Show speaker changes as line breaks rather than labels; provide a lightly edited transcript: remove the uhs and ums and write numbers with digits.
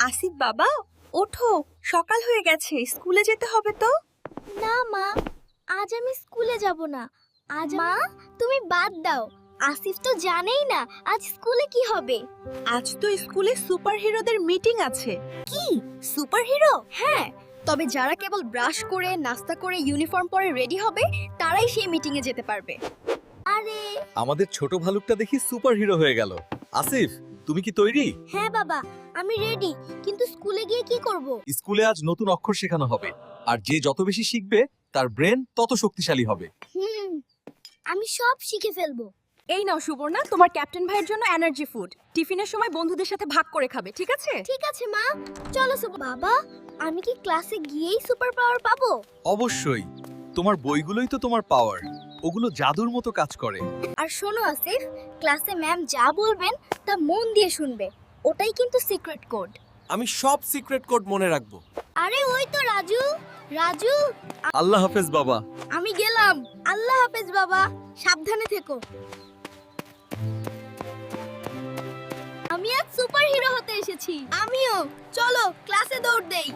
আসিফ বাবা, ওঠো, সকাল হয়ে গেছে, স্কুলে যেতে হবে তো।
না মা, আজ আমি স্কুলে যাব না। আজ মা, তুমি বাদ দাও। আসিফ তো জানেই না আজ স্কুলে কি হবে।
আজ তো স্কুলে সুপারহিরোদের মিটিং আছে।
কি সুপারহিরো? হ্যাঁ, তবে যারা কেবল ব্রাশ করে নাস্তা করে ইউনিফর্ম পরে রেডি হবে তারাই সেই মিটিং এ যেতে পারবে। আরে
আমাদের ছোট ভালুকটা দেখি সুপারহিরো হয়ে গেল। আসিফ, তুমি কি তৈরি?
হ্যাঁ বাবা, আমি রেডি, কিন্তু স্কুলে গিয়ে কি করব?
স্কুলে আজ নতুন অক্ষর শেখানো হবে, আর যে যত বেশি শিখবে তার ব্রেন তত শক্তিশালী হবে।
আমি সব শিখে ফেলবো।
এই নাও সুবর্ণা, তোমার ক্যাপ্টেন ভাইয়ের জন্য এনার্জি ফুড। টিফিনের সময় বন্ধুদের সাথে ভাগ করে খাবে, ঠিক আছে?
ঠিক আছে মা, চলো বাবা, আমি কি ক্লাসে গিয়েই সুপার পাওয়ার পাবো?
অবশ্যই, তোমার বইগুলোই তো তোমার পাওয়ার, ওগুলো জাদুর মতো কাজ করে।
আর শোনো আসিফ, ক্লাসে ম্যাম যা বলবেন তা মন দিয়ে শুনবে, ওটাই কিন্তু সিক্রেট কোড।
আমি সব সিক্রেট কোড মনে রাখবো।
আরে ওই তো রাজু। রাজু,
আল্লাহ হাফেজ বাবা।
আমি গেলাম। আল্লাহ হাফেজ বাবা, সাবধানে থেকো। আমি আজ সুপারহিরো হতে এসেছি। আমিও, চলো ক্লাসে দৌড় দেই।